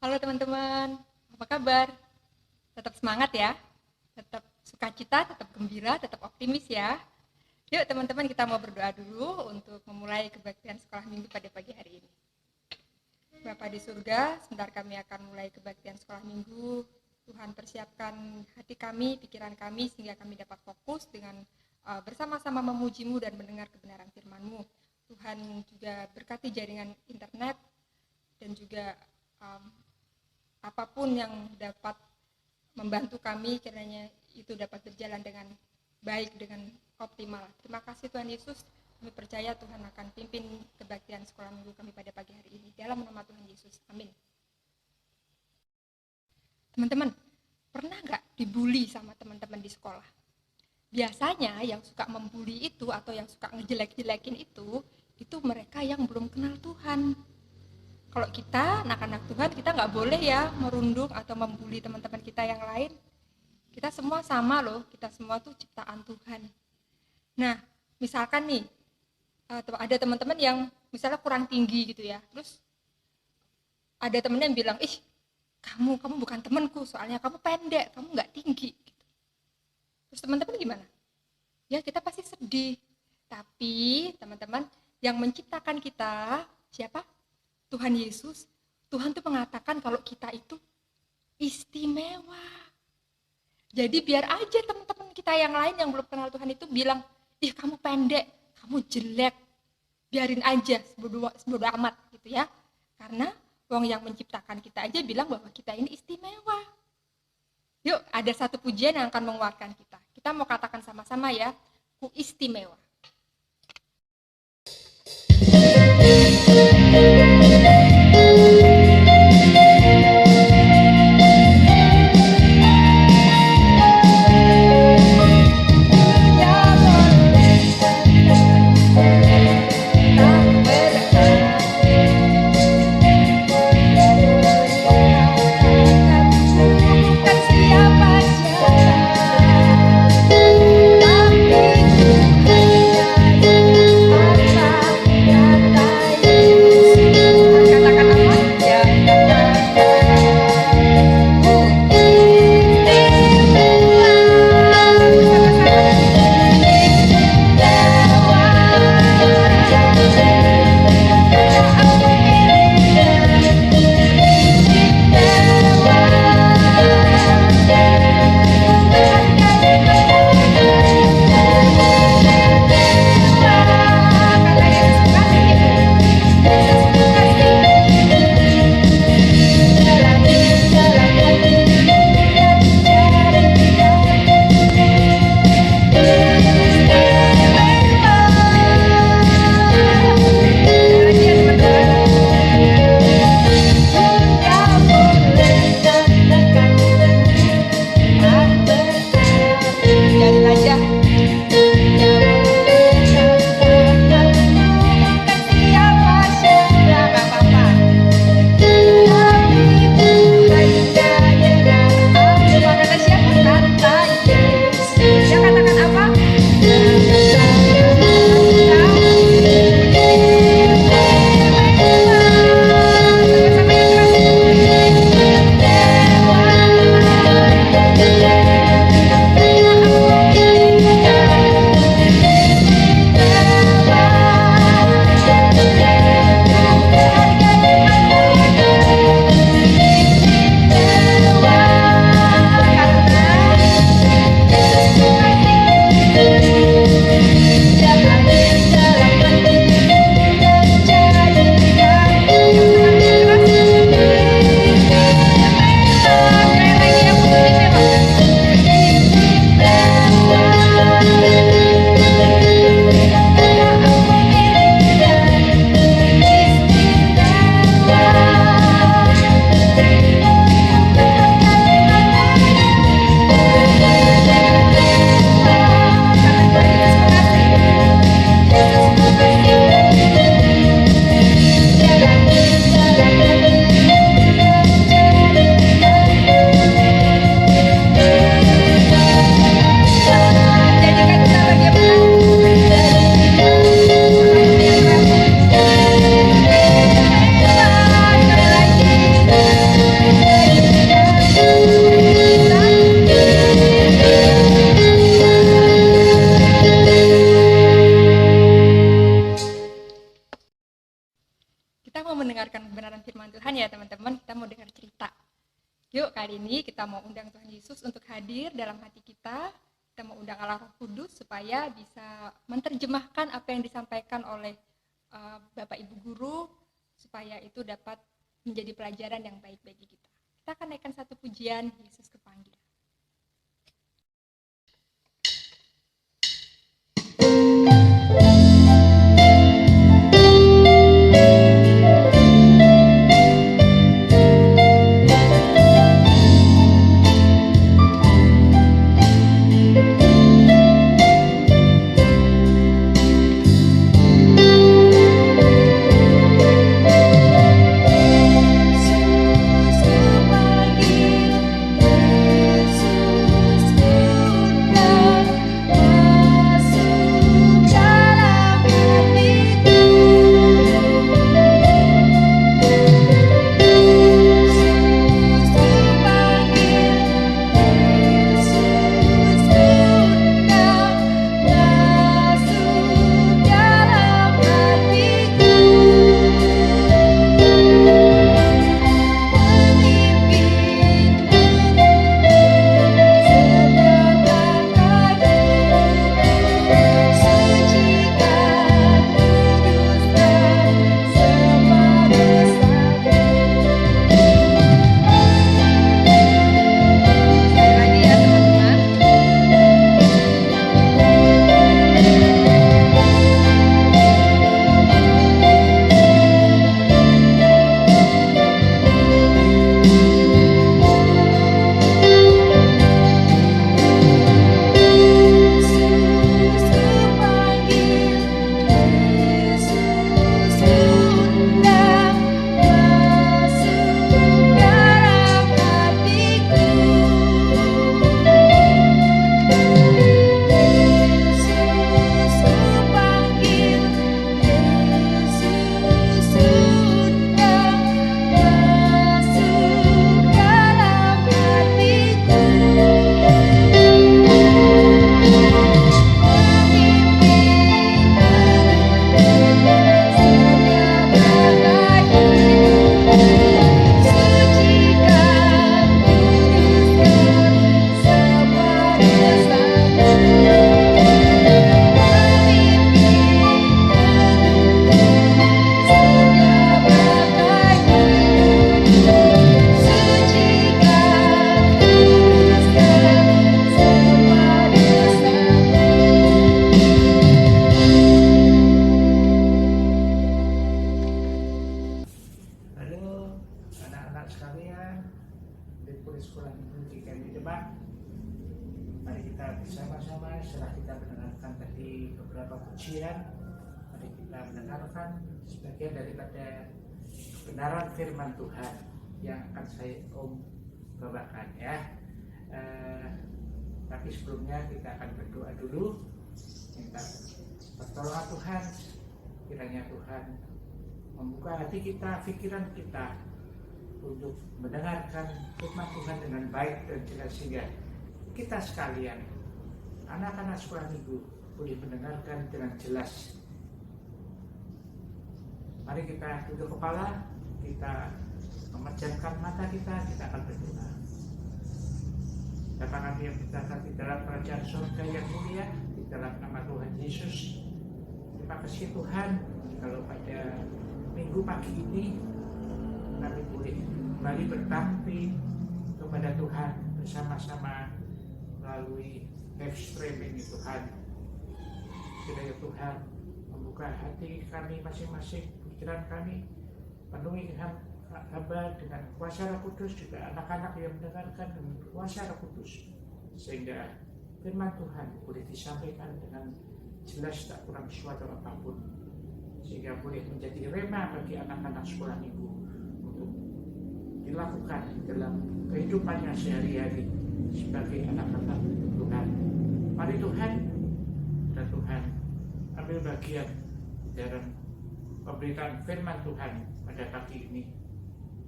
Halo teman-teman, apa kabar? Tetap semangat ya, tetap sukacita, tetap gembira, tetap optimis ya. Yuk teman-teman, kita mau berdoa dulu untuk memulai kebaktian sekolah minggu pada pagi hari ini. Bapa di surga, sebentar kami akan mulai kebaktian sekolah minggu. Tuhan persiapkan hati kami, pikiran kami, sehingga kami dapat fokus dengan bersama-sama memuji-Mu dan mendengar kebenaran firman-Mu. Tuhan juga berkati jaringan internet dan juga apapun yang dapat membantu kami, kiranya itu dapat berjalan dengan baik, dengan optimal. Terima kasih Tuhan Yesus, kami percaya Tuhan akan pimpin kebaktian sekolah minggu kami pada pagi hari ini. Dalam nama Tuhan Yesus, amin. Teman-teman, pernah nggak dibully sama teman-teman di sekolah? Biasanya yang suka membuli itu atau yang suka ngejelek-jelekin itu mereka yang belum kenal Tuhan. Kalau kita, anak-anak Tuhan, kita nggak boleh ya merundung atau membuli teman-teman kita yang lain. Kita semua sama loh, kita semua tuh ciptaan Tuhan. Nah, misalkan nih, ada teman-teman yang misalnya kurang tinggi gitu ya, terus ada temennya yang bilang, ih kamu bukan temanku, soalnya kamu pendek, kamu nggak tinggi. Gitu. Terus teman-teman gimana? Ya kita pasti sedih. Tapi teman-teman, yang menciptakan kita siapa? Tuhan Yesus. Tuhan tuh mengatakan kalau kita itu istimewa. Jadi biar aja teman-teman kita yang lain yang belum kenal Tuhan itu bilang, ih kamu pendek, kamu jelek, biarin aja, sebodoh amat gitu ya. Karena wong yang menciptakan kita aja bilang bahwa kita ini istimewa. Yuk, ada satu pujian yang akan menguatkan kita. Kita mau katakan sama-sama ya, ku istimewa. Siapa firman Tuhan ya teman-teman, kita mau dengar cerita. Yuk kali ini kita mau undang Tuhan Yesus untuk hadir dalam hati kita. Kita mau undang Allah Roh Kudus supaya bisa menerjemahkan apa yang disampaikan oleh Bapak Ibu Guru, supaya itu dapat menjadi pelajaran yang baik bagi kita. Kita akan naikkan satu pujian, Yesus kepanggil. Sebagian daripada kebenaran firman Tuhan yang akan saya bawakan ya. Tapi sebelumnya kita akan berdoa dulu, minta pertolongan Tuhan. Kiranya Tuhan membuka hati kita, pikiran kita untuk mendengarkan firman Tuhan dengan baik dan jelas, sehingga kita sekalian, anak-anak sekolah minggu, boleh mendengarkan dengan jelas. Mari kita tunduk kepala, kita memejamkan mata kita akan berdoa. Bapa kami yang berada di dalam kerajaan surga yang mulia, di dalam nama Tuhan Yesus, terima kasih Tuhan, kalau pada minggu pagi ini kami boleh kembali berbakti kepada Tuhan bersama-sama melalui live streaming Tuhan. Kiranya Tuhan membuka hati kami masing-masing, pikiran kami, penuhi hamba dengan kuasa Roh Kudus, juga anak-anak yang mendengarkan dengan kuasa Roh Kudus, sehingga firman Tuhan boleh disampaikan dengan jelas, tak kurang suatu apapun, sehingga boleh menjadi rema bagi anak-anak sekolah minggu untuk dilakukan dalam kehidupannya sehari-hari sebagai anak-anak Tuhan. Mari Tuhan, dan Tuhan ambil bagian dalam pemberitaan firman Tuhan pada pagi ini.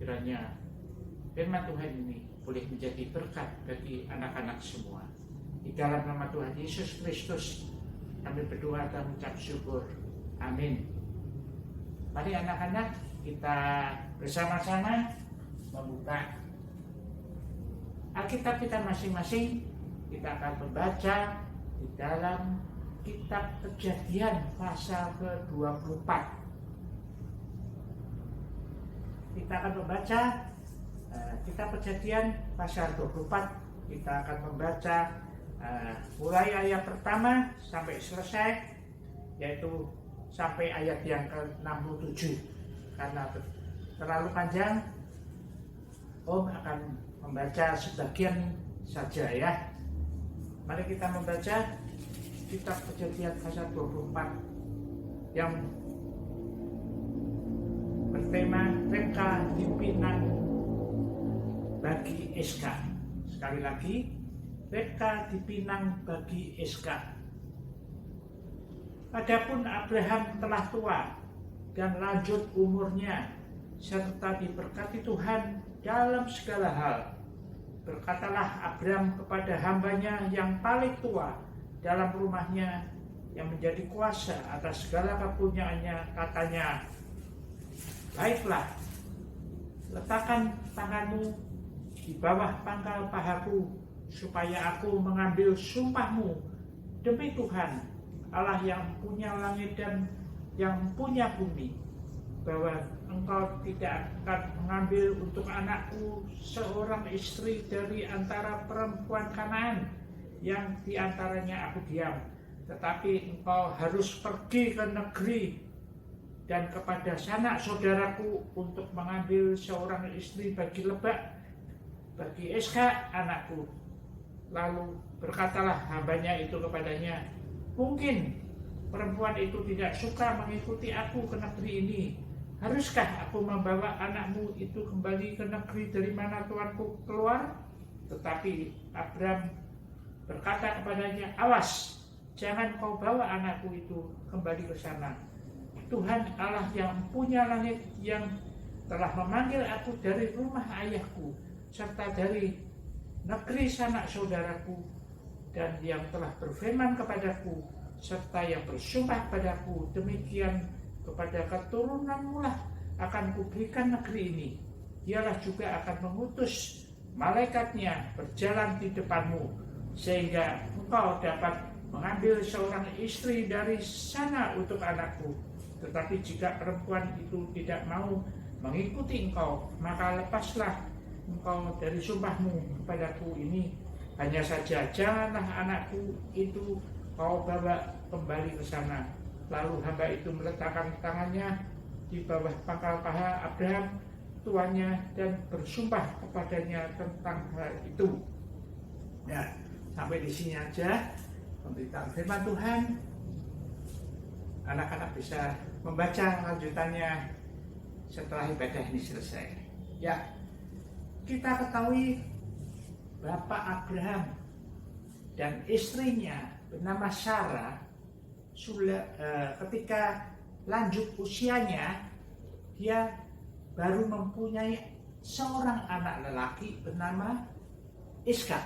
Kiranya firman Tuhan ini boleh menjadi berkat bagi anak-anak semua. Di dalam nama Tuhan Yesus Kristus kami berdoa dan mengucap syukur. Amin. Mari anak-anak, kita bersama-sama membuka Alkitab kita masing-masing. Kita akan membaca di dalam kitab Kejadian pasal ke-24. Kita akan membaca kitab Kejadian pasal 24. Kita akan membaca mulai ayat pertama sampai selesai, yaitu sampai ayat yang ke-67. Karena terlalu panjang, Om akan membaca sebagian saja ya. Mari kita membaca kitab Kejadian pasal 24 yang bertema Rebeka dipinang bagi Iska. Sekali lagi, Rebeka dipinang bagi Iska. Adapun Abraham telah tua dan lanjut umurnya, serta diberkati Tuhan dalam segala hal. Berkatalah Abraham kepada hambanya yang paling tua dalam rumahnya, yang menjadi kuasa atas segala kepunyaannya, katanya, baiklah, letakkan tanganmu di bawah pangkal pahaku, supaya aku mengambil sumpahmu demi Tuhan, Allah yang punya langit dan yang punya bumi, bahwa engkau tidak akan mengambil untuk anakku seorang istri dari antara perempuan Kanaan yang diantaranya aku diam, tetapi engkau harus pergi ke negeri dan kepada sanak saudaraku untuk mengambil seorang istri bagi Iska anakku. Lalu berkatalah hambanya itu kepadanya, mungkin perempuan itu tidak suka mengikuti aku ke negeri ini. Haruskah aku membawa anakmu itu kembali ke negeri dari mana tuanku keluar? Tetapi Abraham berkata kepadanya, awas, jangan kau bawa anakku itu kembali ke sana. Tuhan Allah yang punya langit, yang telah memanggil aku dari rumah ayahku, serta dari negeri sanak saudaraku, dan yang telah berfirman kepadaku, serta yang bersumpah padaku, demikian kepada keturunanmu lah akan kuberikan negeri ini. Dialah juga akan mengutus malaikatnya berjalan di depanmu, sehingga engkau dapat mengambil seorang istri dari sana untuk anakku. Tetapi jika perempuan itu tidak mau mengikuti engkau, maka lepaslah engkau dari sumpahmu kepadaku ini. Hanya saja janganlah anakku itu kau bawa kembali ke sana. Lalu hamba itu meletakkan tangannya di bawah pangkal paha Abraham tuannya dan bersumpah kepadanya tentang hal itu. Ya, sampai di sini aja pemberitaan firman Tuhan. Anak-anak bisa membaca lanjutannya setelah ibadah ini selesai. Ya, kita ketahui Bapak Abraham dan istrinya bernama Sarah ketika lanjut usianya, dia baru mempunyai seorang anak lelaki bernama Iska.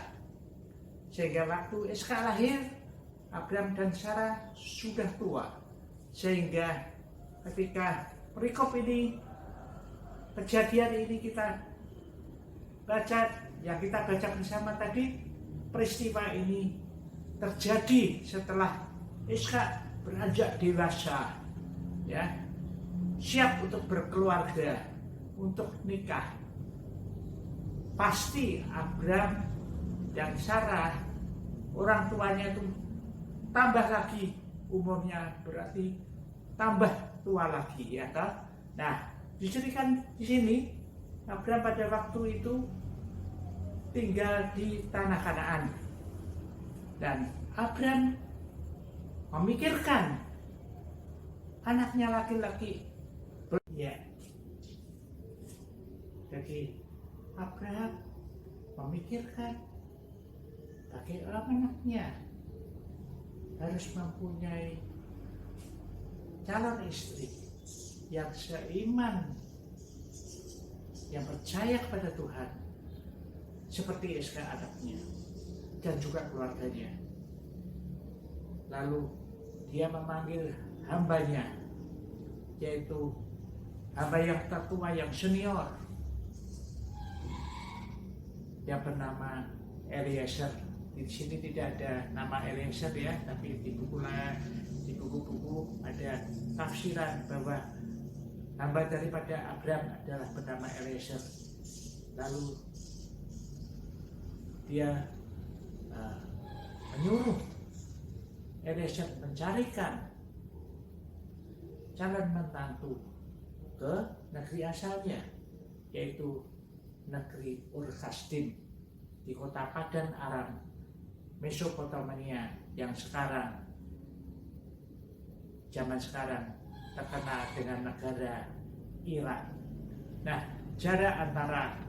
Sehingga waktu Iska lahir, Abraham dan Sarah sudah tua. Sehingga ketika perikop ini, kejadian ini kita baca, yang kita baca bersama tadi, peristiwa ini terjadi setelah Iska beranjak dewasa, ya, siap untuk berkeluarga, untuk nikah. Pasti Abraham dan Sarah, orang tuanya itu tambah lagi umurnya, berarti tambah tua lagi, ya toh. Nah, diceritakan di sini Abraham pada waktu itu tinggal di tanah Kanaan, dan Abraham memikirkan anaknya laki-laki. Ya, jadi Abraham memikirkan bagaimana anaknya harus mempunyai calon istri yang seiman, yang percaya kepada Tuhan, seperti Iska anaknya dan juga keluarganya. Lalu dia memanggil hambanya, yaitu hamba yang tertua, yang senior, yang bernama Eliezer. Di sini tidak ada nama Eliezer ya, tapi di buku-buku ada tafsiran bahwa hamba daripada Abraham adalah bernama Eliezer. Lalu dia menyuruh Eliezer mencarikan calon menantu ke negeri asalnya, yaitu negeri Ur-Kasdim di kota Padan Aram, Mesopotamia, yang zaman sekarang terkenal dengan negara Irak. Nah, jarak antara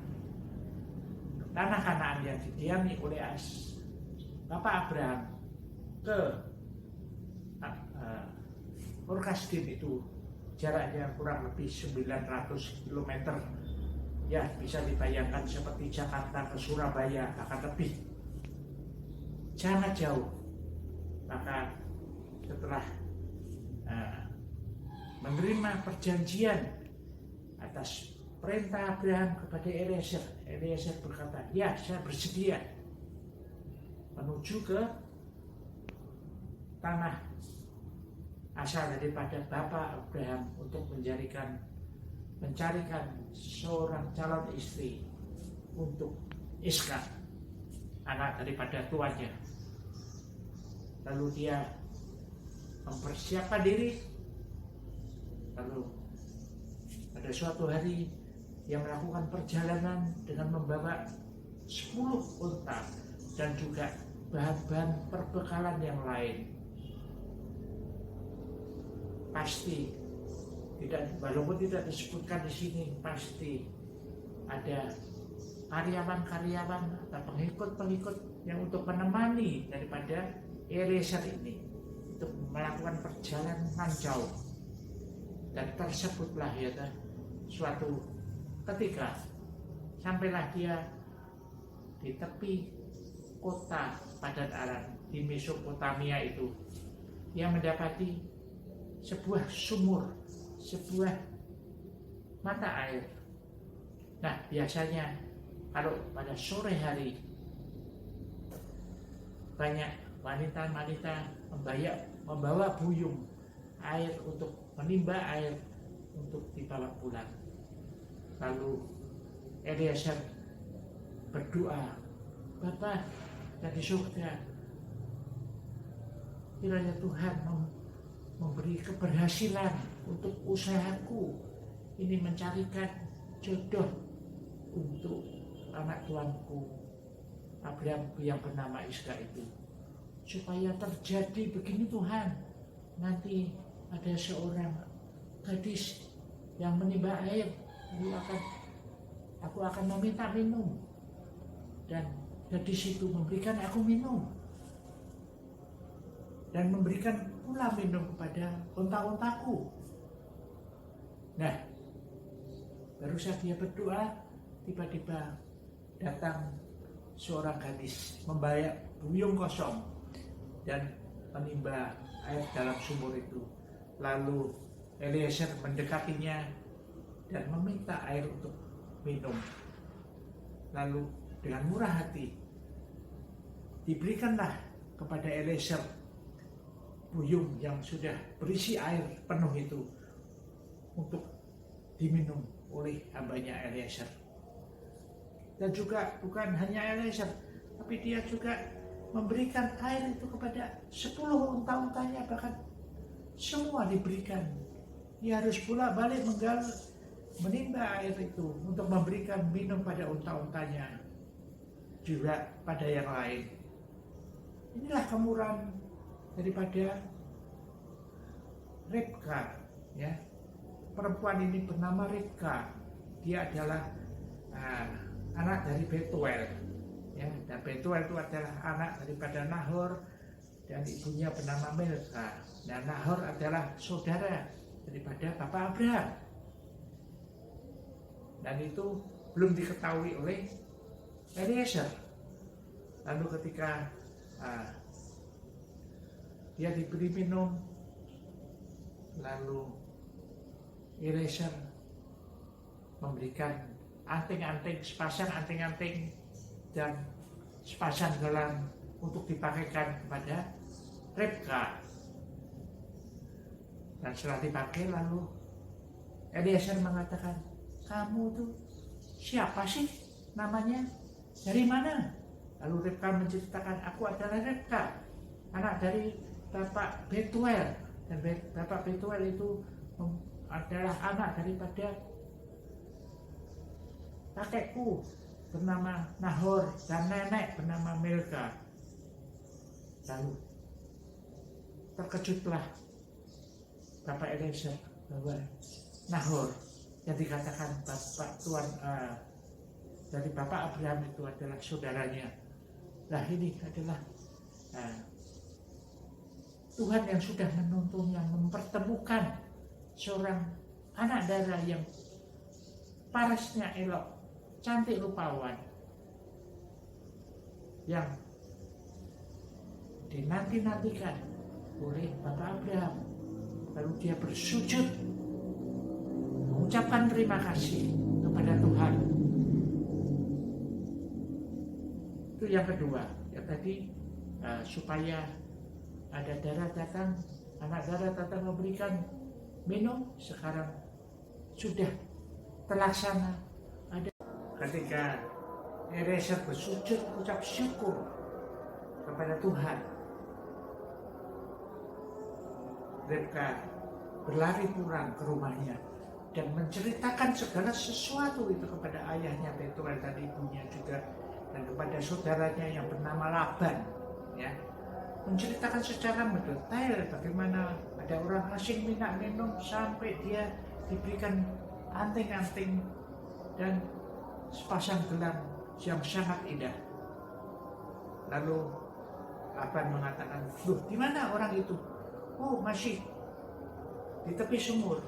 tanah Kanaan yang didiami oleh Bapak Abraham ke Ur-Kasdim itu jaraknya kurang lebih 900 km. Ya, bisa dibayangkan seperti Jakarta ke Surabaya, akan lebih sangat jauh. Maka setelah menerima perjanjian atas perintah Abraham kepada Eliezer, Eliezer berkata, ya, saya bersedia menuju ke tanah asal daripada Bapak Abraham untuk mencarikan seorang calon istri untuk Iskak, anak daripada tuannya. Lalu dia mempersiapkan diri. Lalu pada suatu hari dia melakukan perjalanan dengan membawa 10 unta dan juga bahan-bahan perbekalan yang lain. Pasti walaupun tidak disebutkan di sini, pasti ada karyawan-karyawan atau pengikut-pengikut yang untuk menemani daripada Eliezer ini untuk melakukan perjalanan jauh. Dan tersebutlah ya suatu ketika sampailah dia di tepi kota Padan Aram di Mesopotamia itu. Dia mendapati sebuah sumur, sebuah mata air. Nah, biasanya kalau pada sore hari banyak wanita-wanita membawa buyung air untuk menimba air untuk dibawa pulang. Lalu Eliezer berdoa, Bapa dari surga, kiranya Tuhan memberi keberhasilan untuk usahaku ini mencarikan jodoh untuk anak tuanku Abraham yang bernama Iskak itu, supaya terjadi begini Tuhan. Nanti ada seorang gadis yang menimba air, aku akan meminta minum, dan gadis itu memberikan aku minum dan memberikan pula minum kepada unta-untaku. Nah, baru saja dia berdoa, tiba-tiba datang seorang gadis membawa buyung kosong dan menimba air dalam sumur itu. Lalu Eliezer mendekatinya dan meminta air untuk minum. Lalu dengan murah hati diberikanlah kepada Eliezer buyung yang sudah berisi air penuh itu untuk diminum oleh hambanya Eliezer. Dan juga bukan hanya Eliezer, tapi dia juga memberikan air itu kepada 10 unta-untanya, bahkan semua diberikan. Dia harus pula balik menimba air itu untuk memberikan minum pada unta-untanya, juga pada yang lain. Inilah kemurahan daripada Ribka, ya. Perempuan ini bernama Ribka. Dia adalah anak dari Betuel, ya. Dan Betuel itu adalah anak daripada Nahor dan ibunya bernama Milka. Dan Nahor adalah saudara daripada Bapak Abraham. Dan itu belum diketahui oleh Eliezer. Lalu ketika dia diberi minum, lalu Eliezer memberikan anting-anting, sepasang anting-anting dan sepasang gelang untuk dipakaikan kepada Ribka. Dan setelah dipakai lalu Eliezer mengatakan, kamu tuh siapa sih namanya? Dari mana? Lalu Ribka menceritakan, aku adalah Ribka, anak dari Bapak Betuel. Dan Bapak Betuel itu adalah anak daripada kakekku bernama Nahor dan nenek bernama Milka. Lalu terkejutlah Bapak Eliezer bahwa Nahor yang dikatakan Bapak Tuhan dari Bapak Abraham itu adalah saudaranya. Nah ini adalah Tuhan yang sudah menuntun, yang mempertemukan seorang anak darah yang parasnya elok, cantik rupawan, yang dinanti-nantikan oleh Bapak Abraham. Lalu dia bersujud mengucapkan terima kasih kepada Tuhan. Itu yang kedua, yang tadi supaya ada darah datang, anak darah datang memberikan minum, sekarang sudah terlaksana. Ada ketika Eliezer bersujud mengucap syukur kepada Tuhan, Ribka berlari pulang ke rumahnya dan menceritakan segala sesuatu itu kepada ayahnya Betuel dan ibunya juga, dan kepada saudaranya yang bernama Laban, ya, menceritakan secara mendetail bagaimana ada orang asing minta minum sampai dia diberikan anting-anting dan sepasang gelang yang sangat indah. Lalu Laban mengatakan, loh, di mana orang itu? Oh, masih di tepi sumur.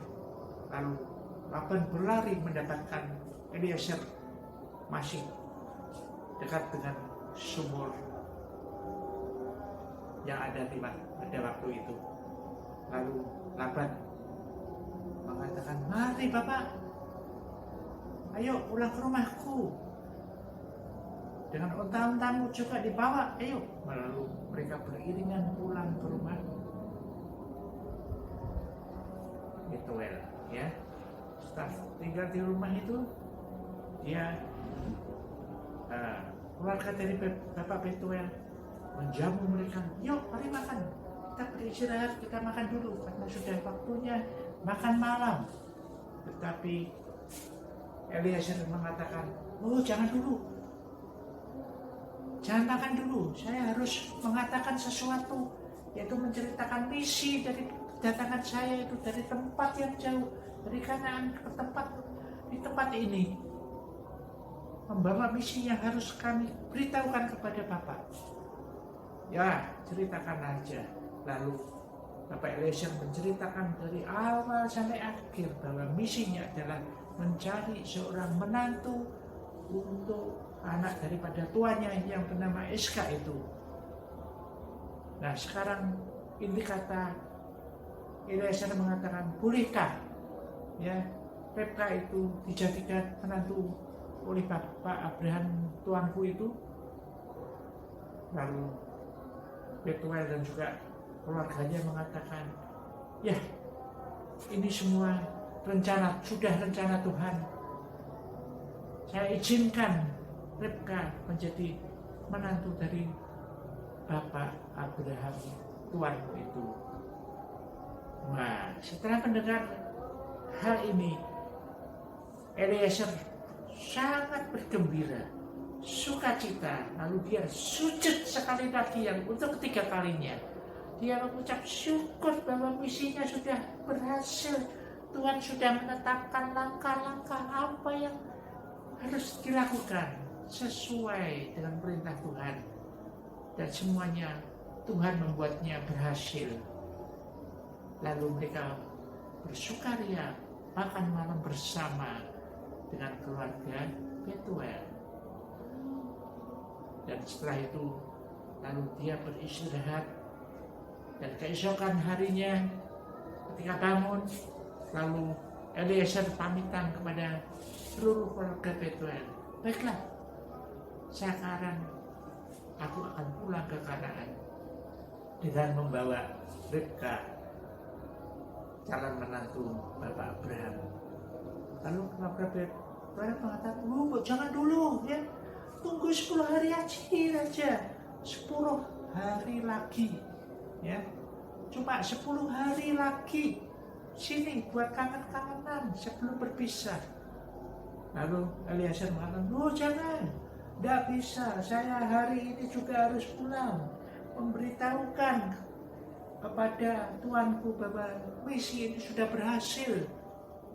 Lalu Laban berlari mendapatkan Eliezer masih dekat dengan sumur yang ada pada waktu itu. Lalu Laban mengatakan, mari Bapak, ayo pulang ke rumahku. Dengan unta-untamu juga dibawa, ayo. Lalu mereka beriringan pulang ke rumah Betuel, ya. Setelah tinggal di rumah itu, dia keluarga dari Bapak Betuel menjamu mereka, yuk mari makan, kita beristirahat, kita makan dulu karena sudah waktunya makan malam. Tetapi Eliezer mengatakan, oh jangan dulu, jangan makan dulu, saya harus mengatakan sesuatu, yaitu menceritakan misi dari kedatangan saya itu dari tempat yang jauh, dari Kanaan ke di tempat ini, membawa misi yang harus kami beritahukan kepada Bapak. Ya, ceritakan aja. Lalu Bapak Eliezer menceritakan dari awal sampai akhir bahwa misinya adalah mencari seorang menantu untuk anak daripada tuannya yang bernama Iska itu. Nah sekarang inti kata Eliezer mengatakan, bolehkah ya Ribka itu dijadikan menantu oleh Bapak Abraham tuanku itu? Lalu Betuel dan juga keluarganya mengatakan, ya ini semua sudah rencana Tuhan. Saya izinkan Ribka menjadi menantu dari Bapak Abraham tuanku itu. Nah, setelah mendengar hal ini, Eliezer sangat bergembira, sukacita. Lalu dia sujud sekali lagi, yang untuk ketiga kalinya. Dia mengucap syukur bahwa misinya sudah berhasil. Tuhan sudah menetapkan langkah-langkah apa yang harus dilakukan sesuai dengan perintah Tuhan. Dan semuanya Tuhan membuatnya berhasil. Lalu mereka bersukaria, makan malam bersama dengan keluarga Betuel. Dan setelah itu lalu dia beristirahat, dan keesokan harinya ketika bangun, lalu Eliezer pamitan kepada seluruh keluarga Betuel, baiklah, sekarang aku akan pulang ke Kanaan dengan membawa Ribka, calon menantu Bapak Abraham. Lalu keluarga Betuel mengatakan, jangan dulu ya, tunggu 10 hari aja, 10 hari lagi ya, cuma 10 hari lagi, sini buat kangen-kangenan sebelum berpisah. Lalu Eliezer mengatakan, jangan, tidak bisa, saya hari ini juga harus pulang, memberitahukan kepada tuanku bahwa misi ini sudah berhasil,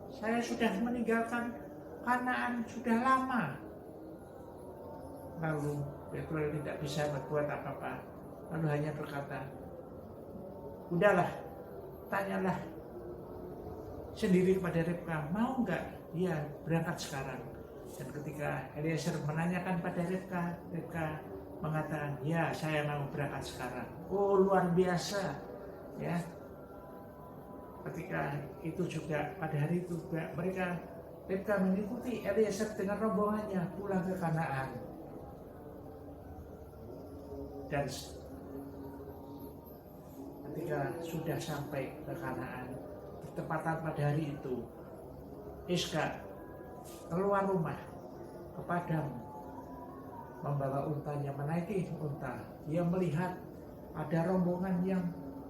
saya sudah meninggalkan Kanaan sudah lama. Lalu Betuel tidak bisa berbuat apa-apa, lalu hanya berkata, udahlah, tanyalah sendiri kepada Ribka, mau nggak dia berangkat sekarang. Dan ketika Eliezer menanyakan pada Ribka mengatakan, ya, saya mau berangkat sekarang. Oh, luar biasa ya. Ketika itu juga pada hari itu juga Ribka mengikuti Eliezer dengan rombongannya pulang ke Kanaan. Dan ketika sudah sampai ke Kanaan, bertepatan pada hari itu, Iska keluar rumah ke padang, membawa untanya, menaiki unta. Dia melihat ada rombongan yang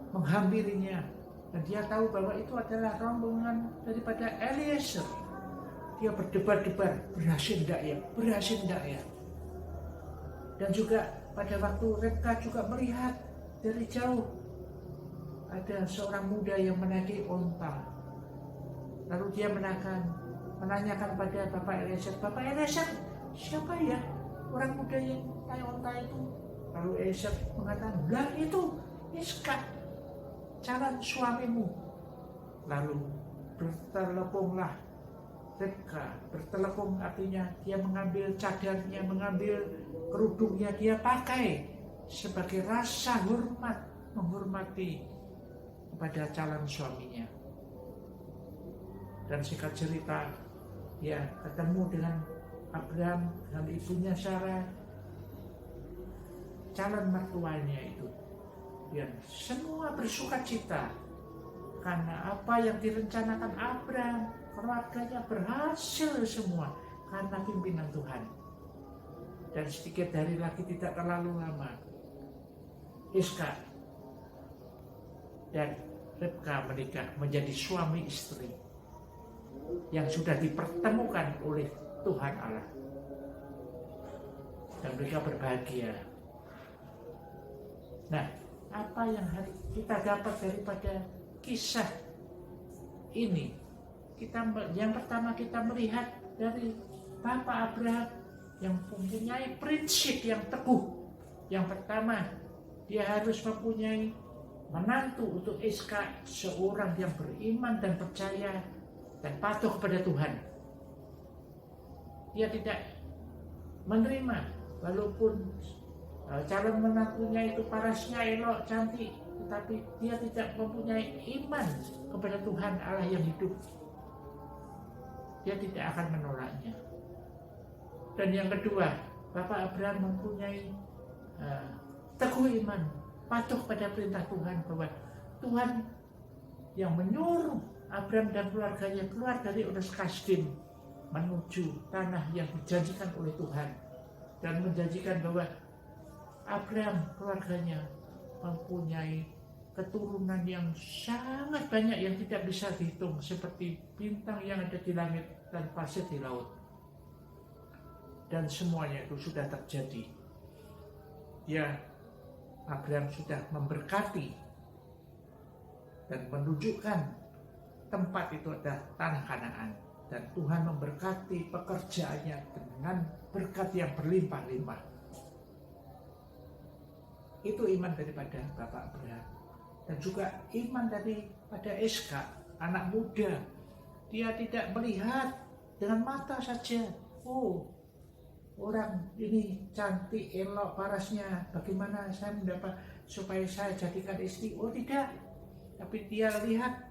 menghampirinya, dan dia tahu bahwa itu adalah rombongan daripada Eliezer. Dia berdebar-debar, berhasil enggak ya. Dan juga pada waktu Ribka juga melihat dari jauh ada seorang muda yang menaiki unta. Lalu dia menanyakan pada Bapak Eliezer, siapa ya orang muda yang naik unta itu? Lalu Eliezer mengatakan, lah itu Iska, calon suamimu. Lalu bertelepunglah Ribka. Bertelepung artinya dia mengambil cadarnya, mengambil kerudungnya, dia pakai sebagai rasa hormat, menghormati kepada calon suaminya. Dan singkat cerita, dia ketemu dengan Abraham, dengan ibunya Sarah, calon mertuanya itu. Dan semua bersuka cita karena apa yang direncanakan Abraham, keluarganya berhasil semua karena pimpinan Tuhan. Dan sedikit hari lagi, tidak terlalu lama, Iska dan Ribka menikah menjadi suami istri yang sudah dipertemukan oleh Tuhan Allah, dan mereka berbahagia. Nah, apa yang kita dapat daripada kisah ini? Yang pertama kita melihat dari Bapak Abraham yang mempunyai prinsip yang teguh. Yang pertama, dia harus mempunyai menantu untuk Iska, seorang yang beriman dan percaya dan patuh kepada Tuhan. Dia tidak menerima walaupun calon menantunya itu parasnya elok, cantik, tetapi dia tidak mempunyai iman kepada Tuhan Allah yang hidup. Dia tidak akan menolaknya. Dan yang kedua, Bapak Abraham mempunyai teguh iman, patuh pada perintah Tuhan, bahwa Tuhan yang menyuruh Abraham dan keluarganya keluar dari Ur Kasdim menuju tanah yang dijanjikan oleh Tuhan, dan menjanjikan bahwa Abraham keluarganya mempunyai keturunan yang sangat banyak yang tidak bisa dihitung, seperti bintang yang ada di langit dan pasir di laut. Dan semuanya itu sudah terjadi. Abraham sudah memberkati dan menunjukkan tempat itu adalah tanah Kanaan, dan Tuhan memberkati pekerjaannya dengan berkat yang berlimpah-limpah. Itu iman daripada Bapak Abraham. Dan juga iman daripada Iska, anak muda. Dia tidak melihat dengan mata saja, orang ini cantik, elok, parasnya, bagaimana saya mendapat supaya saya jadikan istri. Tidak. Tapi dia lihat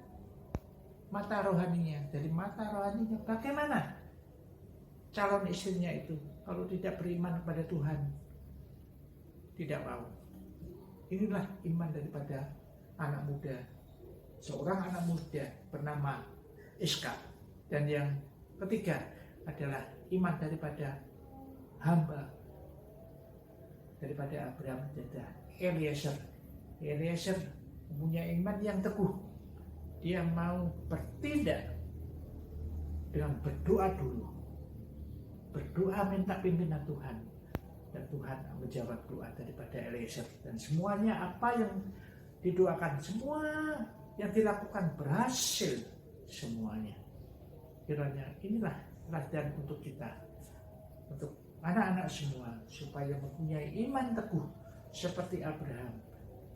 mata rohaninya. Dari mata rohaninya, bagaimana calon istrinya itu kalau tidak beriman kepada Tuhan? Tidak mau. Inilah iman daripada anak muda. Seorang anak muda bernama Iska. Dan yang ketiga adalah iman daripada hamba daripada Abraham, adalah Eliezer. Eliezer mempunyai iman yang teguh. Dia mau bertindak dengan berdoa dulu. Berdoa minta pimpinan Tuhan. Dan Tuhan menjawab doa daripada Eliezer. Dan semuanya apa yang didoakan, semua yang dilakukan berhasil semuanya. Kiranya inilah teladan untuk kita, untuk anak-anak semua, supaya mempunyai iman teguh seperti Abraham,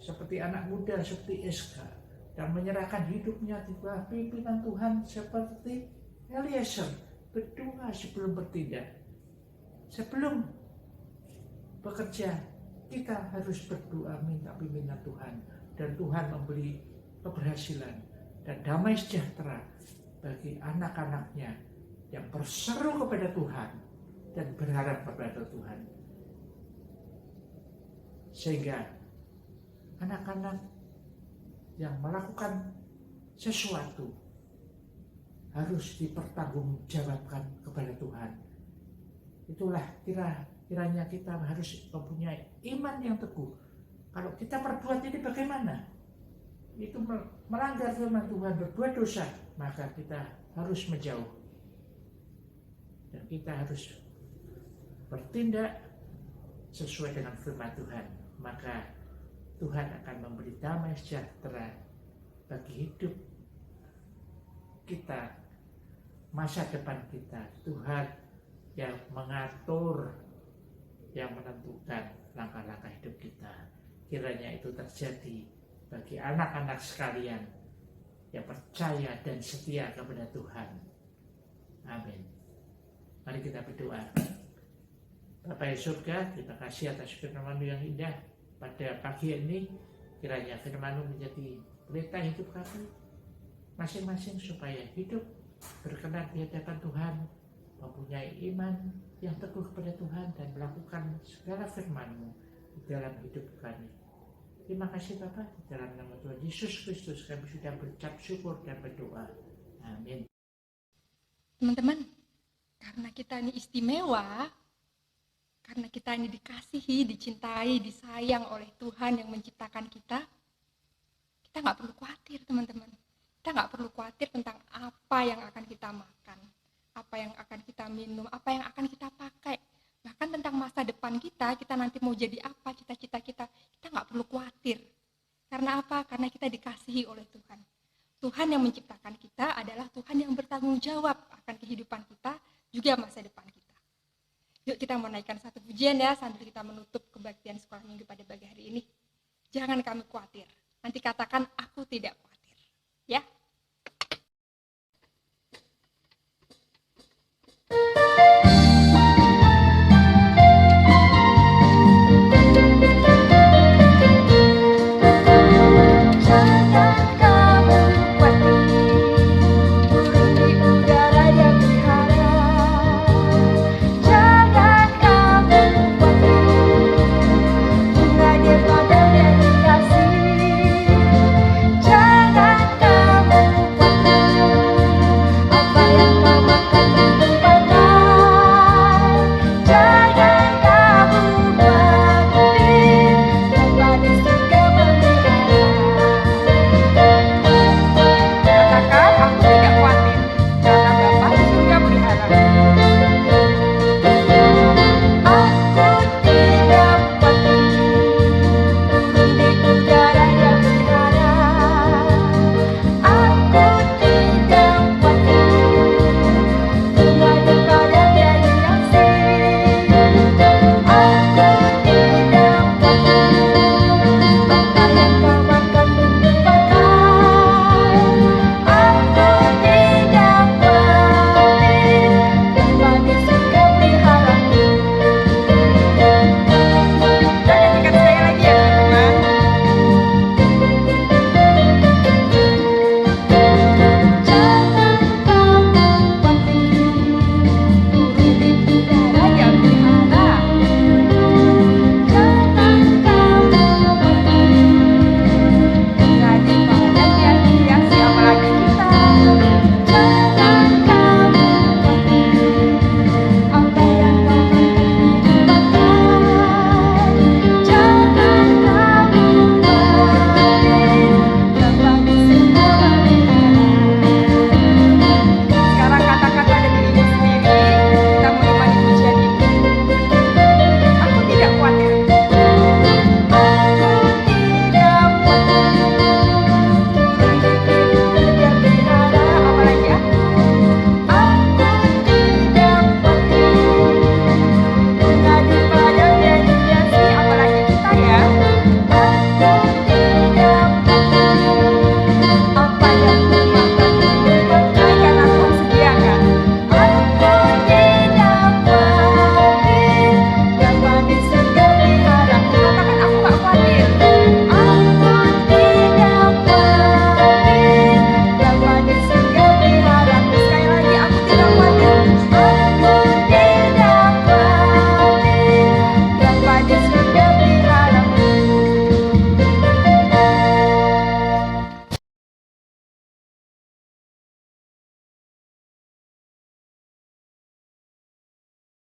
seperti anak muda seperti Iska, dan menyerahkan hidupnya di bawah pimpinan Tuhan seperti Eliezer. Berdoa sebelum bertindak, sebelum bekerja kita harus berdoa minta pimpinan Tuhan, dan Tuhan memberi keberhasilan dan damai sejahtera bagi anak-anaknya yang berseru kepada Tuhan dan berharap kepada Tuhan. Sehingga anak-anak yang melakukan sesuatu harus dipertanggungjawabkan kepada Tuhan. Itulah kiranya kita harus mempunyai iman yang teguh. Kalau kita berbuat ini bagaimana? Itu melanggar firman Tuhan, berbuat dosa, maka kita harus menjauh. Dan kita harus bertindak sesuai dengan firman Tuhan. Maka Tuhan akan memberi damai sejahtera bagi hidup kita, masa depan kita. Tuhan yang mengatur, yang menentukan langkah-langkah hidup kita. Kiranya itu terjadi bagi anak-anak sekalian yang percaya dan setia kepada Tuhan. Amin. Mari kita berdoa. Bapa di surga, terima kasih atas firman-Mu yang indah pada pagi ini. Kiranya firman-Mu menjadi pelita hidup kami masing-masing, supaya hidup berkenan di hadapan Tuhan, mempunyai iman yang teguh kepada Tuhan, dan melakukan segala firman-Mu di dalam hidup kami. Terima kasih Bapa, di dalam nama Tuhan Yesus Kristus kami sudah berucap syukur dan berdoa. Amin. Teman-teman, karena kita ini istimewa, karena kita ini dikasihi, dicintai, disayang oleh Tuhan yang menciptakan kita nggak perlu khawatir teman-teman. Kita nggak perlu khawatir tentang apa yang akan kita makan, apa yang akan kita minum, apa yang akan kita pakai. Bahkan tentang masa depan kita nanti mau jadi apa, cita-cita kita nggak perlu khawatir. Karena apa? Karena kita dikasihi oleh Tuhan. Tuhan yang menciptakan kita adalah Tuhan yang bertanggung jawab akan kehidupan kita, juga masa depan kita. Yuk kita menaikkan satu pujian ya, sambil kita menutup kebaktian sekolah minggu pada pagi hari ini. Jangan kami khawatir. Nanti katakan, aku tidak khawatir. Ya.